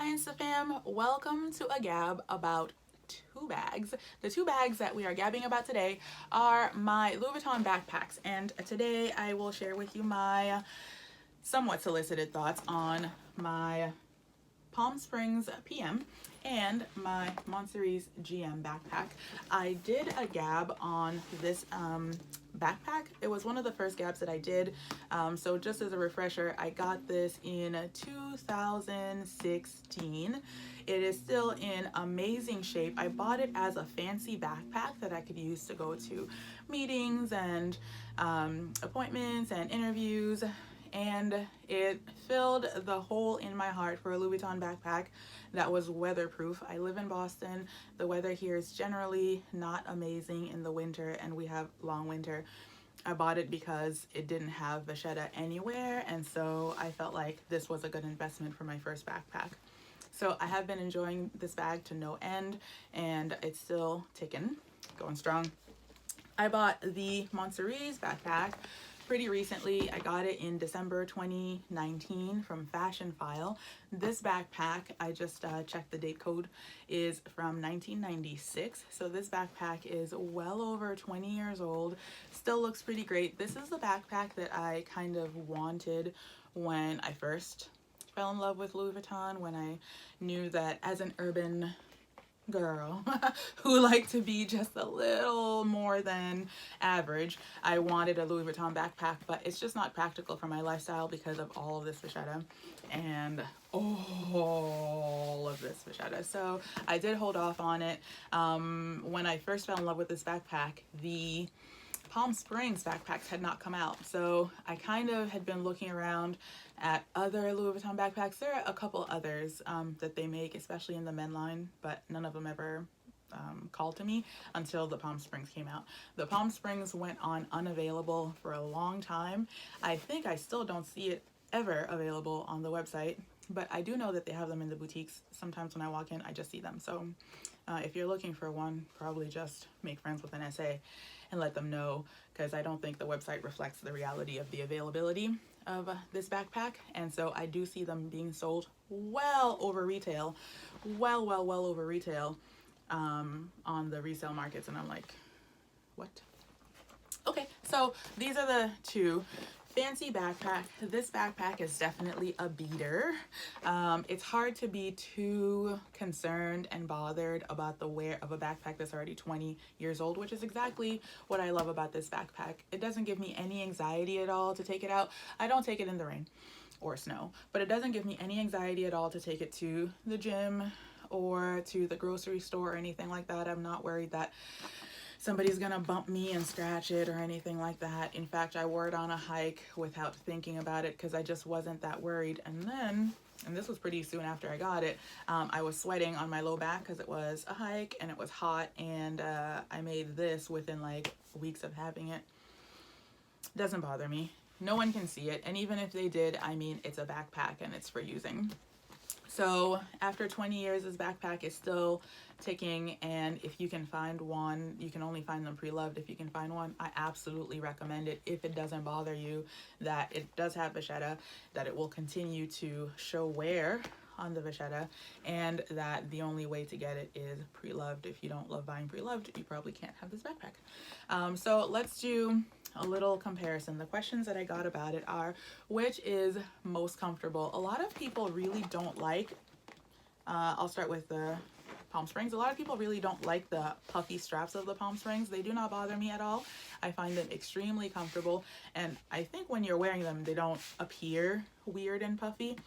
Insta fam, welcome to a gab about two bags. The two bags that we are gabbing about today are my Louis Vuitton backpacks, and today I will share with you my somewhat solicited thoughts on my Palm Springs PM and my Montsouris GM backpack. I did a gab on this backpack. It was one of the first gabs that I did. So just as a refresher, I got this in 2016. It is still in amazing shape. I bought it as a fancy backpack that I could use to go to meetings and appointments and interviews, and it filled the hole in my heart for a Louis Vuitton backpack that was weatherproof. I live in Boston. The weather here is generally not amazing in the winter, and we have long winter. I bought it because it didn't have vachetta anywhere, and so I felt like this was a good investment for my first backpack. So I have been enjoying this bag to no end, and it's still ticking, going strong. I bought the Montsouris backpack pretty recently. I got it in December 2019 from Fashion File. This backpack, I just checked the date code, is from 1996. So this backpack is well over 20 years old. Still looks pretty great. This is the backpack that I kind of wanted when I first fell in love with Louis Vuitton, when I knew that as an urban girl who liked to be just a little more than average, I wanted a Louis Vuitton backpack, but it's just not practical for my lifestyle because of all of this vachetta and all of this vachetta. So I did hold off on it. When I first fell in love with this backpack, the Palm Springs backpacks had not come out, so I kind of had been looking around at other Louis Vuitton backpacks. There are a couple others that they make, especially in the men line, but none of them ever called to me until the Palm Springs came out. The Palm Springs went on unavailable for a long time. I think I still don't see it ever available on the website, but I do know that they have them in the boutiques. Sometimes when I walk in, I just see them. So if you're looking for one, probably just make friends with an SA and let them know, because I don't think the website reflects the reality of the availability of this backpack. And so I do see them being sold well over retail, well over retail on the resale markets. And I'm like, what? Okay, so these are the two. Fancy backpack. This backpack is definitely a beater. It's hard to be too concerned and bothered about the wear of a backpack that's already 20 years old, which is exactly what I love about this backpack. It doesn't give me any anxiety at all to take it out. I don't take it in the rain or snow, but it doesn't give me any anxiety at all to take it to the gym or to the grocery store or anything like that. I'm not worried that somebody's gonna bump me and scratch it or anything like that. In fact, I wore it on a hike without thinking about it because I just wasn't that worried. And then, and this was pretty soon after I got it, I was sweating on my low back because it was a hike and it was hot, and I made this within like weeks of having it. Doesn't bother me. No one can see it, and even if they did, I mean, it's a backpack and it's for using. So after 20 years, this backpack is still ticking, and if you can find one, you can only find them pre-loved. If you can find one, I absolutely recommend it. If it doesn't bother you that it does have vachetta, that it will continue to show wear on the vachetta, and that the only way to get it is pre-loved. If you don't love buying pre-loved, you probably can't have this backpack. So let's do a little comparison. The questions that I got about it are, which is most comfortable? A lot of people really don't like, I'll start with the Palm Springs. A lot of people really don't like the puffy straps of the Palm Springs. They do not bother me at all. I find them extremely comfortable, and I think when you're wearing them, they don't appear weird and puffy.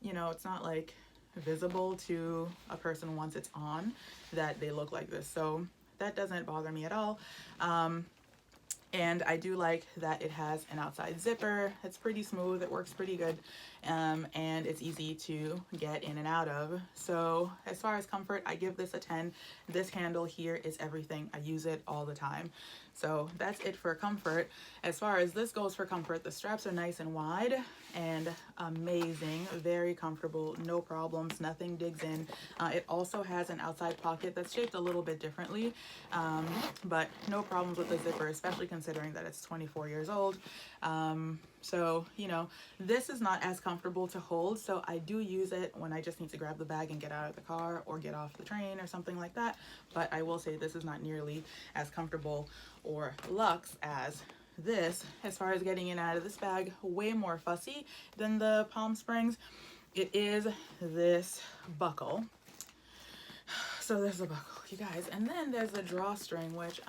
You know, it's not like visible to a person once it's on that they look like this. So that doesn't bother me at all. And I do like that it has an outside zipper. It's pretty smooth, it works pretty good, and it's easy to get in and out of. So as far as comfort, I give this a 10. This handle here is everything. I use it all the time. So that's it for comfort. As far as this goes for comfort, the straps are nice and wide and amazing, very comfortable, no problems, nothing digs in. It also has an outside pocket that's shaped a little bit differently, but no problems with the zipper, especially considering that it's 24 years old. So, you know, this is not as comfortable to hold. So I do use it when I just need to grab the bag and get out of the car or get off the train or something like that. But I will say this is not nearly as comfortable or luxe as this. As far as getting in and out of this bag, way more fussy than the Palm Springs. It is this buckle. So there's a buckle, you guys, and then there's a drawstring, which,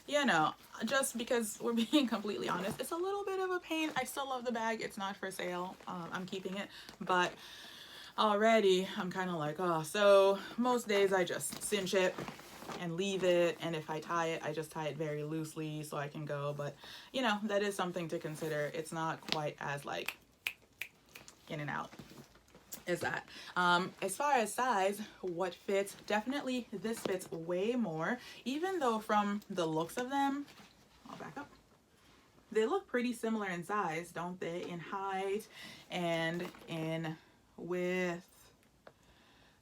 you know, just because we're being completely honest, it's a little bit of a pain. I still love the bag. It's not for sale. I'm keeping it, but already I'm kind of like, oh, so most days I just cinch it and leave it, and if I tie it, I just tie it very loosely so I can go. But, you know, that is something to consider. It's not quite as, like, in and out is that. As far as size, what fits, definitely this fits way more, even though from the looks of them, I'll back up, they look pretty similar in size, don't they? In height and in width,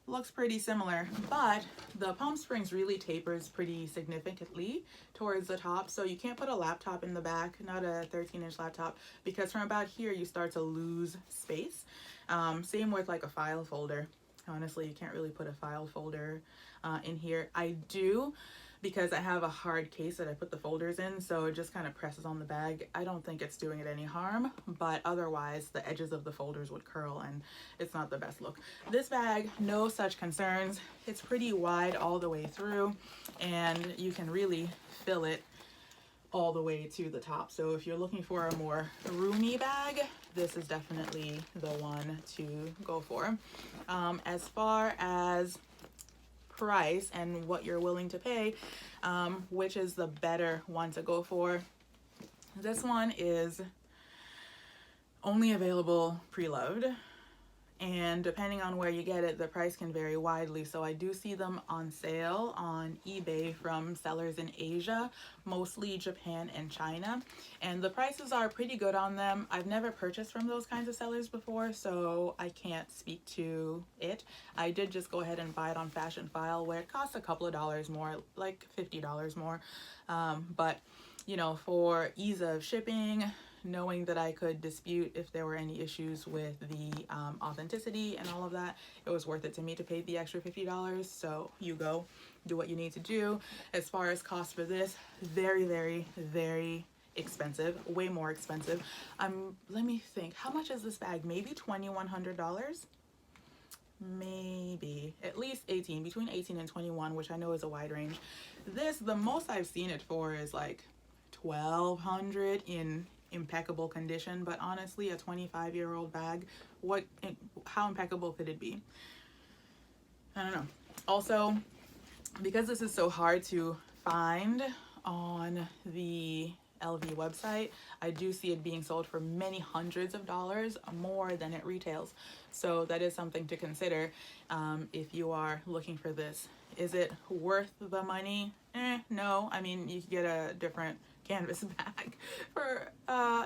looks pretty similar, but the Palm Springs really tapers pretty significantly towards the top, so you can't put a laptop in the back, not a 13-inch laptop, because from about here you start to lose space. Same with like a file folder. Honestly, you can't really put a file folder in here. I do, because I have a hard case that I put the folders in, so it just kind of presses on the bag. I don't think it's doing it any harm, but otherwise the edges of the folders would curl and it's not the best look. This bag, no such concerns. It's pretty wide all the way through, and you can really fill it all the way to the top. So if you're looking for a more roomy bag, this is definitely the one to go for. As far as price and what you're willing to pay, which is the better one to go for, this one is only available pre-loved, and depending on where you get it, the price can vary widely. So I do see them on sale on eBay from sellers in Asia, mostly Japan and China, and the prices are pretty good on them. I've never purchased from those kinds of sellers before, so I can't speak to it. I did just go ahead and buy it on Fashion File, where it costs a couple of dollars more, like $50 more, but you know, for ease of shipping, knowing that I could dispute if there were any issues with the authenticity and all of that, it was worth it to me to pay the extra $50. So you go, do what you need to do. As far as cost for this, very, very, very expensive, way more expensive. Let me think, how much is this bag? Maybe $2,100? Maybe at least 18, between 18 and 21, which I know is a wide range. This, the most I've seen it for is like $1,200 in impeccable condition, but honestly, a 25-year-old bag, how impeccable could it be? I don't know. Also, because this is so hard to find on the LV website, I do see it being sold for many hundreds of dollars more than it retails. So that is something to consider if you are looking for this. Is it worth the money? No. I mean, you can get a different canvas bag for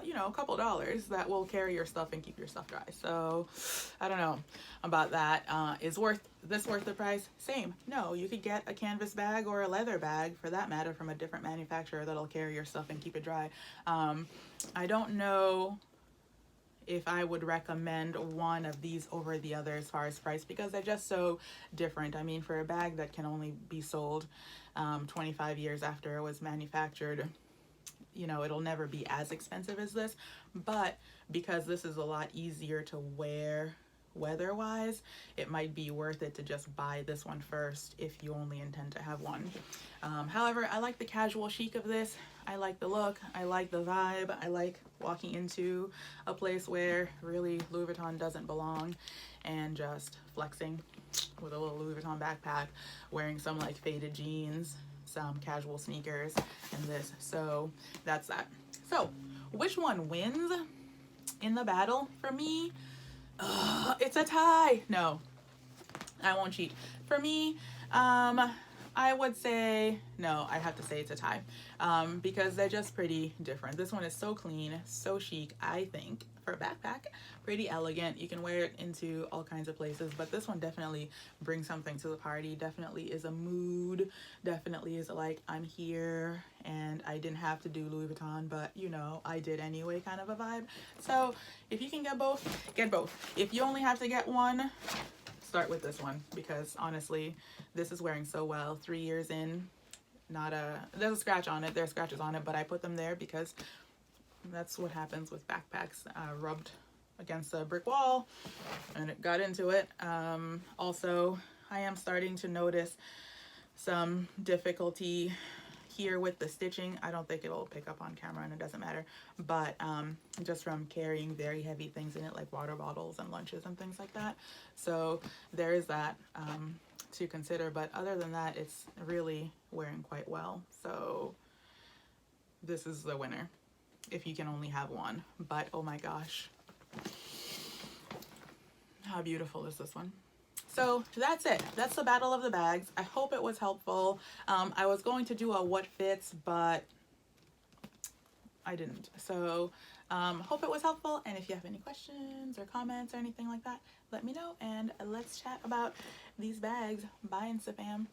you know, a couple dollars that will carry your stuff and keep your stuff dry. So I don't know about that. Is this worth the price? Same. No, you could get a canvas bag or a leather bag, for that matter, from a different manufacturer that'll carry your stuff and keep it dry. I don't know if I would recommend one of these over the other as far as price, because they're just so different. I mean, for a bag that can only be sold 25 years after it was manufactured, you know, it'll never be as expensive as this, but because this is a lot easier to wear weather-wise, it might be worth it to just buy this one first if you only intend to have one. However, I like the casual chic of this. I like the look. I like the vibe. I like walking into a place where really Louis Vuitton doesn't belong and just flexing with a little Louis Vuitton backpack, wearing some like faded jeans, some casual sneakers, and this. So that's that. So which one wins in the battle for me? It's a tie. No, I won't cheat. For me, I would say, no, I have to say it's a tie, because they're just pretty different. This one is so clean, so chic, I think, for a backpack, pretty elegant. You can wear it into all kinds of places, but this one definitely brings something to the party, definitely is a mood, definitely is like, I'm here and I didn't have to do Louis Vuitton, but you know, I did anyway kind of a vibe. So if you can get both, get both. If you only have to get one, start with this one, because honestly, this is wearing so well. 3 years in, not a, there's a scratch on it, there are scratches on it, but I put them there because that's what happens with backpacks. Rubbed against a brick wall and it got into it. Also, I am starting to notice some difficulty here with the stitching. I don't think it'll pick up on camera and it doesn't matter, but just from carrying very heavy things in it, like water bottles and lunches and things like that. So there is that to consider, but other than that, it's really wearing quite well. So this is the winner if you can only have one. But oh my gosh, how beautiful is this one? So that's it. That's the battle of the bags. I hope it was helpful. I was going to do a what fits, but I didn't. So hope it was helpful. And if you have any questions or comments or anything like that, let me know and let's chat about these bags. Bye, Instafam.